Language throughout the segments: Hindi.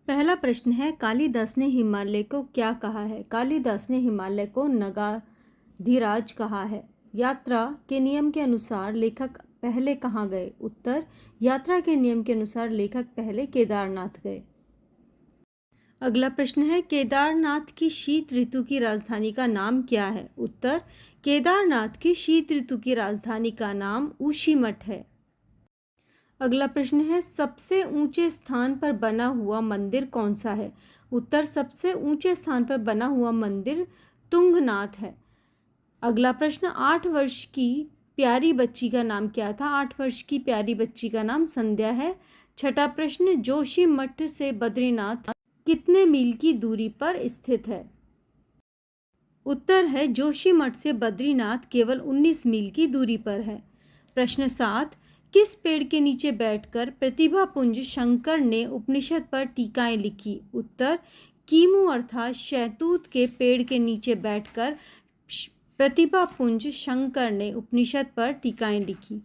पहला प्रश्न है, कालिदास ने हिमालय को क्या कहा है? कालिदास ने हिमालय को नगाधिराज कहा है। यात्रा के नियम के अनुसार लेखक पहले कहाँ गए? उत्तर, यात्रा के नियम के अनुसार लेखक पहले केदारनाथ गए। अगला प्रश्न है, केदारनाथ की शीत ऋतु की राजधानी का नाम क्या है? उत्तर, केदारनाथ की शीत ऋतु की राजधानी का नाम ऊशीमठ है। अगला प्रश्न है, सबसे ऊंचे स्थान पर बना हुआ मंदिर कौन सा है? उत्तर, सबसे ऊंचे स्थान पर बना हुआ मंदिर तुंगनाथ है। अगला प्रश्न, 8 वर्ष की प्यारी बच्ची का नाम क्या था? 8 वर्ष की प्यारी बच्ची का नाम संध्या है। छठा प्रश्न, जोशीमठ से बद्रीनाथ कितने मील की दूरी पर स्थित है? उत्तर है, जोशीमठ से बद्रीनाथ केवल 19 मील की दूरी पर है। प्रश्न 7, किस पेड़ के नीचे बैठकर प्रतिभापुंज शंकर ने उपनिषद पर टीकाएं लिखी? उत्तर, कीमू अर्थात शहतूत के पेड़ के नीचे बैठकर प्रतिभापुंज शंकर ने उपनिषद पर टीकाएं लिखी।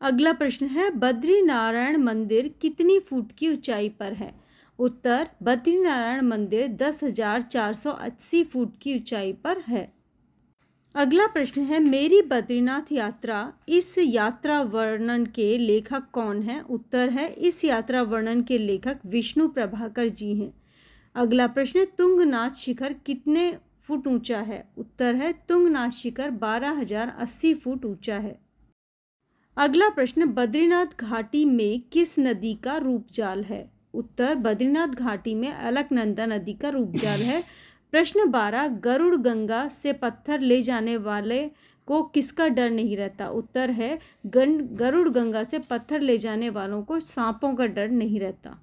अगला प्रश्न है, बद्रीनारायण मंदिर कितनी फुट की ऊंचाई पर है? उत्तर, बद्रीनारायण मंदिर 10,480 फुट की ऊंचाई पर है। अगला प्रश्न है, मेरी बद्रीनाथ यात्रा, इस यात्रा वर्णन के लेखक कौन है? उत्तर है, इस यात्रा वर्णन के लेखक विष्णु प्रभाकर जी हैं। अगला प्रश्न, तुंगनाथ शिखर कितने फुट ऊंचा है? उत्तर है, तुंगनाथ शिखर 12,080 फुट ऊंचा है। अगला प्रश्न, बद्रीनाथ घाटी में किस नदी का रूपजाल है? उत्तर, बद्रीनाथ घाटी में अलकनंदा नदी का रूपजाल है। प्रश्न 12, गरुड़ गंगा से पत्थर ले जाने वाले को किसका डर नहीं रहता? उत्तर है, गरुड़ गंगा से पत्थर ले जाने वालों को सांपों का डर नहीं रहता।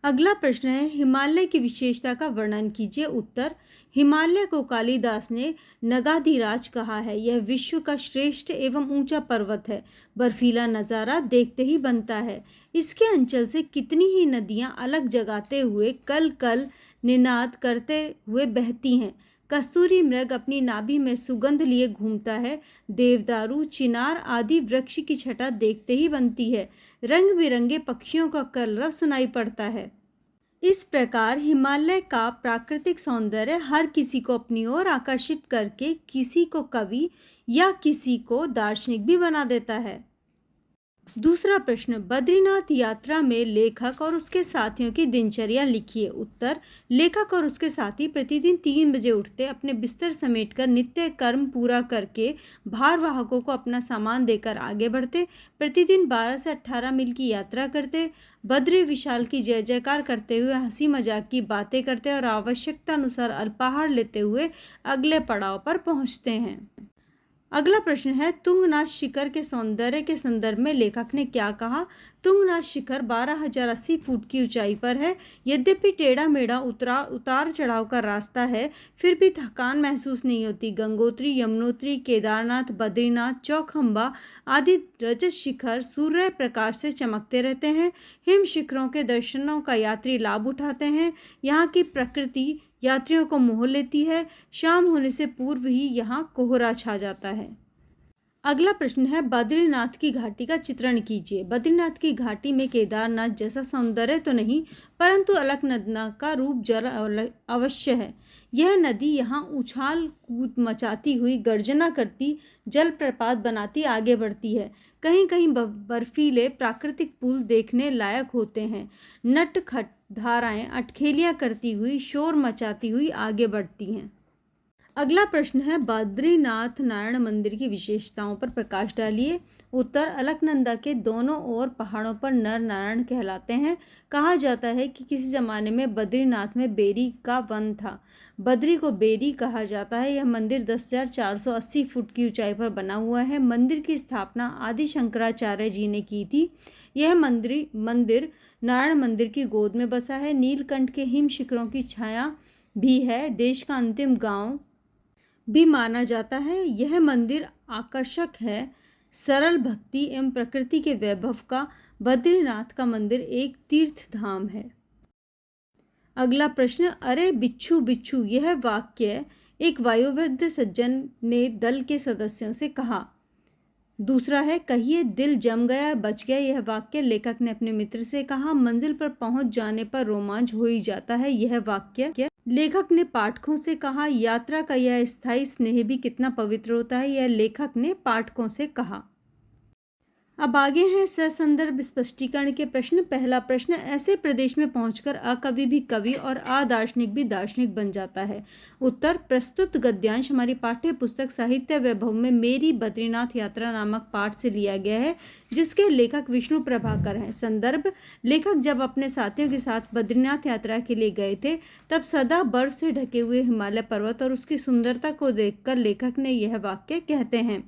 अगला प्रश्न है, हिमालय की विशेषता का वर्णन कीजिए। उत्तर, हिमालय को कालिदास ने नगाधिराज कहा है। यह विश्व का श्रेष्ठ एवं ऊंचा पर्वत है। बर्फीला नज़ारा देखते ही बनता है। इसके अंचल से कितनी ही नदियां अलग जगाते हुए कल कल निनाद करते हुए बहती हैं। कस्तूरी मृग अपनी नाभि में सुगंध लिए घूमता है। देवदारू, चिनार आदि वृक्ष की छटा देखते ही बनती है। रंग बिरंगे पक्षियों का कलरव सुनाई पड़ता है। इस प्रकार हिमालय का प्राकृतिक सौंदर्य हर किसी को अपनी ओर आकर्षित करके किसी को कवि या किसी को दार्शनिक भी बना देता है। दूसरा प्रश्न, बद्रीनाथ यात्रा में लेखक और उसके साथियों की दिनचर्या लिखिए। उत्तर, लेखक और उसके साथी प्रतिदिन 3 बजे उठते, अपने बिस्तर समेटकर नित्य कर्म पूरा करके भारवाहकों को अपना सामान देकर आगे बढ़ते, प्रतिदिन 12 से 18 मील की यात्रा करते, बद्री विशाल की जय जयकार करते हुए हंसी मजाक की बातें करते और आवश्यकता अनुसार अल्पाहार लेते हुए अगले पड़ाव पर पहुंचते हैं। अगला प्रश्न है, तुंगनाथ शिखर के सौंदर्य के संदर्भ में लेखक ने क्या कहा? तुंगनाथ शिखर 12,080 फुट की ऊंचाई पर है। यद्यपि टेढ़ा मेढ़ा उतार चढ़ाव का रास्ता है, फिर भी थकान महसूस नहीं होती। गंगोत्री, यमुनोत्री, केदारनाथ, बद्रीनाथ, चौखंबा आदि रजत शिखर सूर्य प्रकाश से चमकते रहते हैं। हिम शिखरों के दर्शनों का यात्री लाभ उठाते हैं। यहाँ की प्रकृति यात्रियों को मोह लेती है। शाम होने से पूर्व ही यहाँ कोहरा छा जाता है। अगला प्रश्न है, बद्रीनाथ की घाटी का चित्रण कीजिए। बद्रीनाथ की घाटी में केदारनाथ जैसा सौंदर्य तो नहीं, परंतु अलकनंदा का रूप जरा अवश्य है। यह नदी यहाँ उछाल कूद मचाती हुई गर्जना करती जलप्रपात बनाती आगे बढ़ती है। कहीं कहीं बर्फीले प्राकृतिक पुल देखने लायक होते हैं। नटखट धाराएं अटखेलियां करती हुई शोर मचाती हुई आगे बढ़ती हैं। अगला प्रश्न है, बद्रीनाथ नारायण मंदिर की विशेषताओं पर प्रकाश डालिए। उत्तर, अलकनंदा के दोनों ओर पहाड़ों पर नर नारायण कहलाते हैं। कहा जाता है कि किसी जमाने में बद्रीनाथ में बेरी का वन था। बद्री को बेरी कहा जाता है। यह मंदिर 10,480 फुट की ऊंचाई पर बना हुआ है। मंदिर की स्थापना आदि शंकराचार्य जी ने की थी। यह मंदिर नारायण मंदिर की गोद में बसा है। नीलकंठ के हिम शिखरों की छाया भी है। देश का अंतिम गांव भी माना जाता है। यह मंदिर आकर्षक है। सरल भक्ति एवं प्रकृति के वैभव का बद्रीनाथ का मंदिर एक तीर्थ धाम है। अगला प्रश्न, अरे बिच्छू बिच्छू, यह वाक्य एक वायुवृद्ध सज्जन ने दल के सदस्यों से कहा। दूसरा है कहिए दिल जम गया बच गया। यह वाक्य लेखक ने अपने मित्र से कहा। मंजिल पर पहुंच जाने पर रोमांच हो ही जाता है। यह वाक्य लेखक ने पाठकों से कहा। यात्रा का यह स्थायी स्नेह भी कितना पवित्र होता है। यह लेखक ने पाठकों से कहा। अब आगे हैं ससंदर्भ स्पष्टीकरण के प्रश्न। पहला प्रश्न, ऐसे प्रदेश में पहुंचकर अकवि भी कवि और अदार्शनिक भी दार्शनिक बन जाता है। उत्तर, प्रस्तुत गद्यांश हमारी पाठ्य पुस्तक साहित्य वैभव में मेरी बद्रीनाथ यात्रा नामक पाठ से लिया गया है, जिसके लेखक विष्णु प्रभाकर हैं। संदर्भ, लेखक जब अपने साथियों के साथ बद्रीनाथ यात्रा के लिए गए थे, तब सदा बर्फ से ढके हुए हिमालय पर्वत और उसकी सुंदरता को देखकर लेखक ने यह वाक्य कहते हैं।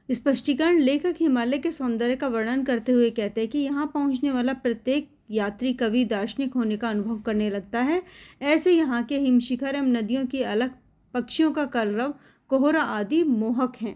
स्पष्टीकरण, लेखक हिमालय के सौंदर्य का वर्णन करते हुए कहते हैं कि यहाँ पहुँचने वाला प्रत्येक यात्री कवि दार्शनिक होने का अनुभव करने लगता है। ऐसे यहाँ के हिमशिखर एवं नदियों की अलग, पक्षियों का कलरव, कोहरा आदि मोहक हैं।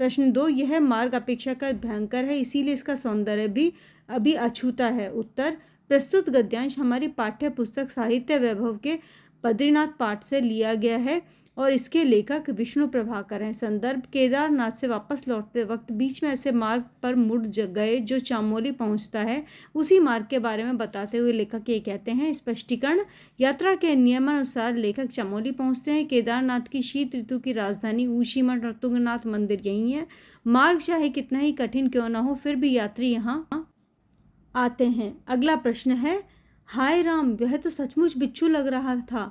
प्रश्न 2, यह मार्ग अपेक्षाकृत भयंकर है, इसीलिए इसका सौंदर्य भी अभी अछूता है। उत्तर, प्रस्तुत गद्यांश हमारी पाठ्य पुस्तक साहित्य वैभव के बद्रीनाथ पाठ से लिया गया है और इसके लेखक विष्णु प्रभाकर हैं। संदर्भ, केदारनाथ से वापस लौटते वक्त बीच में ऐसे मार्ग पर मुड़ गए जो चामोली पहुंचता है। उसी मार्ग के बारे में बताते हुए लेखक ये कहते हैं। स्पष्टीकरण, यात्रा के नियमानुसार लेखक चामोली पहुंचते हैं। केदारनाथ की शीत ऋतु की राजधानी ऊशीमठ और तुंगनाथ मंदिर यही है। मार्ग चाहे कितना ही कठिन क्यों न हो, फिर भी यात्री यहाँ आते हैं। अगला प्रश्न है, हाय राम, वह तो सचमुच बिच्छू लग रहा था,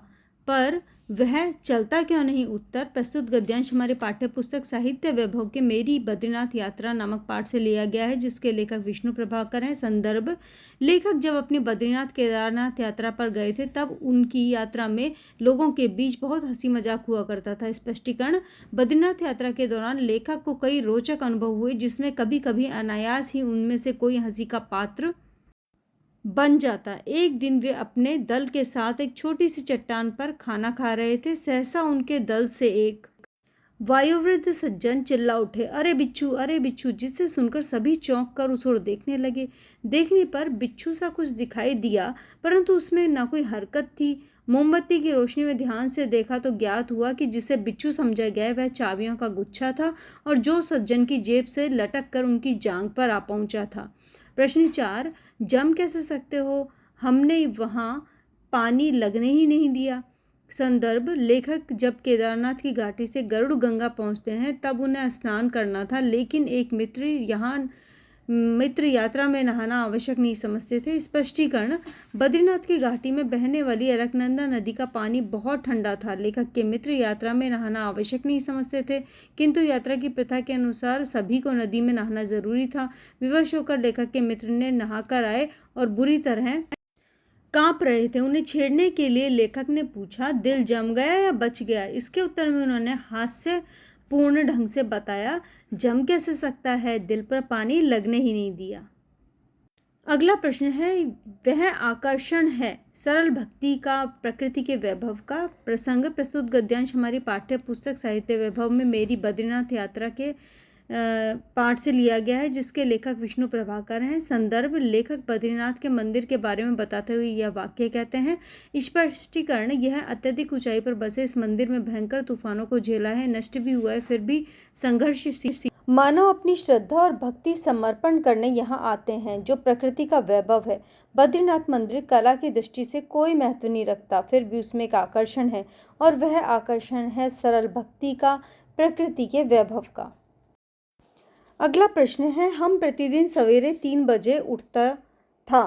पर वह चलता क्यों नहीं। उत्तर, प्रस्तुत गद्यांश हमारे पाठ्य पुस्तक साहित्य वैभव के मेरी बद्रीनाथ यात्रा नामक पाठ से लिया गया है, जिसके लेखक विष्णु प्रभाकर हैं। संदर्भ, लेखक जब अपनी बद्रीनाथ केदारनाथ यात्रा पर गए थे, तब उनकी यात्रा में लोगों के बीच बहुत हंसी मजाक हुआ करता था। स्पष्टीकरण, बद्रीनाथ यात्रा के दौरान लेखक को कई रोचक अनुभव हुए, जिसमें कभी कभी अनायास ही उनमें से कोई हंसी का पात्र बन जाता। एक दिन वे अपने दल के साथ एक छोटी सी चट्टान पर खाना खा रहे थे। सहसा उनके दल से एक वायोवृद्ध सज्जन चिल्ला उठे, अरे बिच्छू, अरे बिच्छू, जिससे सुनकर सभी चौंक कर उस ओर देखने लगे। देखने पर बिच्छू सा कुछ दिखाई दिया, परंतु उसमें ना कोई हरकत थी। मोमबत्ती की रोशनी में ध्यान से देखा तो ज्ञात हुआ कि जिसे बिच्छू समझा गया वह चाबियों का गुच्छा था, और जो सज्जन की जेब से लटक कर उनकी जांघ पर आ पहुंचा था। प्रश्न 4, जम कैसे सकते हो, हमने वहाँ पानी लगने ही नहीं दिया। संदर्भ, लेखक जब केदारनाथ की घाटी से गरुड़ गंगा पहुँचते हैं, तब उन्हें स्नान करना था, लेकिन एक मित्र यात्रा में नहाना आवश्यक नहीं समझते थे। स्पष्टीकरण, बद्रीनाथ की घाटी में बहने वाली अलकनंदा नदी का पानी बहुत ठंडा था। लेखक के मित्र यात्रा में नहाना आवश्यक नहीं समझते थे, किंतु यात्रा की प्रथा के अनुसार सभी को नदी में नहाना जरूरी था। विवश होकर लेखक के मित्र ने नहाकर आए और बुरी तरह कांप रहे थे। उन्हें छेड़ने के लिए लेखक ने पूछा, दिल जम गया या बच गया। इसके उत्तर में उन्होंने हास्य पूर्ण ढंग से बताया, जम कैसे सकता है, दिल पर पानी लगने ही नहीं दिया। अगला प्रश्न है, वह आकर्षण है सरल भक्ति का, प्रकृति के वैभव का। प्रसंग, प्रस्तुत गद्यांश हमारी पाठ्य पुस्तक साहित्य वैभव में मेरी बद्रीनाथ यात्रा के पाठ से लिया गया है, जिसके लेखक विष्णु प्रभाकर हैं। संदर्भ, लेखक बद्रीनाथ के मंदिर के बारे में बताते हुए यह वाक्य कहते हैं। स्पष्टीकरण, यह अत्यधिक ऊंचाई पर बसे इस मंदिर में भयंकर तूफानों को झेला है, नष्ट भी हुआ है, फिर भी संघर्ष मानव अपनी श्रद्धा और भक्ति समर्पण करने यहाँ आते हैं, जो प्रकृति का वैभव है। बद्रीनाथ मंदिर कला की दृष्टि से कोई महत्व नहीं रखता, फिर भी उसमें एक आकर्षण है, और वह आकर्षण है सरल भक्ति का, प्रकृति के वैभव का। अगला प्रश्न है, हम प्रतिदिन सवेरे 3 बजे उठता था।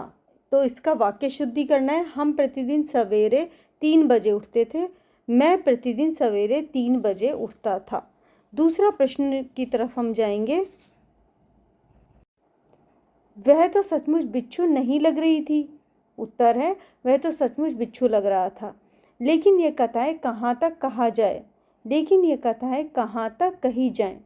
तो इसका वाक्य शुद्धि करना है। हम प्रतिदिन सवेरे 3 बजे उठते थे। मैं प्रतिदिन सवेरे 3 बजे उठता था। दूसरा प्रश्न की तरफ हम जाएंगे। वह तो सचमुच बिच्छू नहीं लग रही थी। उत्तर है, वह तो सचमुच बिच्छू लग रहा था, लेकिन ये कथाएं कहाँ तक कहा जाए, लेकिन ये कथाएं कहाँ तक कही जाएं।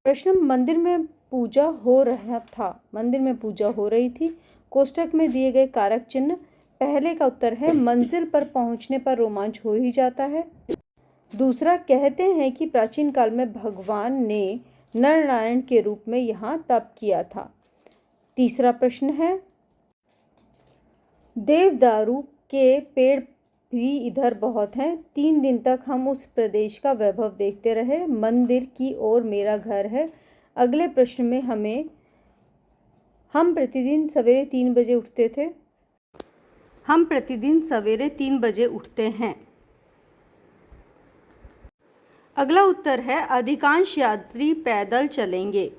प्रश्न, मंदिर में पूजा हो रहा था, मंदिर में पूजा हो रही थी। कोष्टक में दिए गए कारक चिन्ह। पहले का उत्तर है, मंजिल पर पहुंचने पर रोमांच हो ही जाता है। दूसरा, कहते हैं कि प्राचीन काल में भगवान ने नर नारायण के रूप में यहाँ तप किया था। तीसरा प्रश्न है, देवदारू के पेड़ भी इधर बहुत हैं। 3 दिन तक हम उस प्रदेश का वैभव देखते रहे। मंदिर की ओर मेरा घर है, अगले प्रश्न में हम प्रतिदिन सवेरे 3 बजे उठते थे। हम प्रतिदिन सवेरे 3 बजे उठते हैं। अगला उत्तर है अधिकांश यात्री पैदल चलेंगे।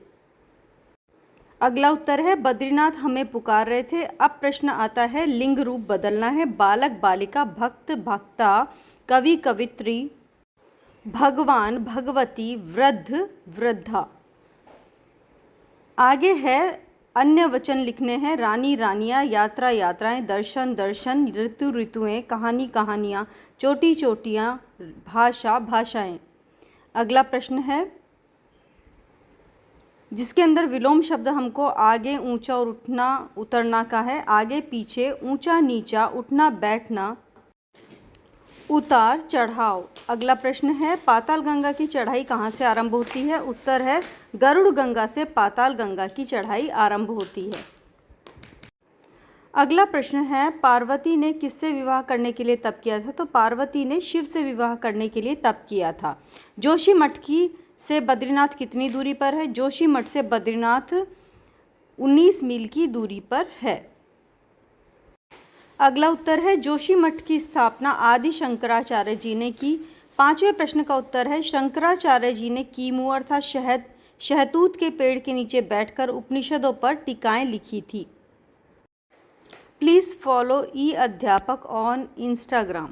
अगला उत्तर है बद्रीनाथ हमें पुकार रहे थे। अब प्रश्न आता है लिंग रूप बदलना है। बालक बालिका, भक्त भक्ता, कवि कवित्री, भगवान भगवती, वृद्ध वृद्धा। आगे है अन्य वचन लिखने हैं। रानी रानियाँ, यात्रा यात्राएं, दर्शन दर्शन, ऋतु ऋतुएं, कहानी कहानियाँ, चोटी चोटियाँ, भाषा भाषाएं। अगला प्रश्न है जिसके अंदर विलोम शब्द हमको आगे ऊंचा और उठना उतरना का है। आगे पीछे, ऊंचा नीचा, उठना बैठना, उतार चढ़ाव। अगला प्रश्न है पाताल गंगा की चढ़ाई कहाँ से आरंभ होती है। उत्तर है गरुड़ गंगा से पाताल गंगा की चढ़ाई आरंभ होती है। अगला प्रश्न है पार्वती ने किससे विवाह करने के लिए तप किया था। तो पार्वती ने शिव से विवाह करने के लिए तप किया था। जोशीमठ की से बद्रीनाथ कितनी दूरी पर है। जोशीमठ से बद्रीनाथ 19 मील की दूरी पर है। अगला उत्तर है जोशीमठ की स्थापना आदि शंकराचार्य जी ने की। 5वें प्रश्न का उत्तर है शंकराचार्य जी ने कीमू अर्थात शहतूत के पेड़ के नीचे बैठकर उपनिषदों पर टीकाएं लिखी थी। प्लीज़ फॉलो ई अध्यापक ऑन Instagram।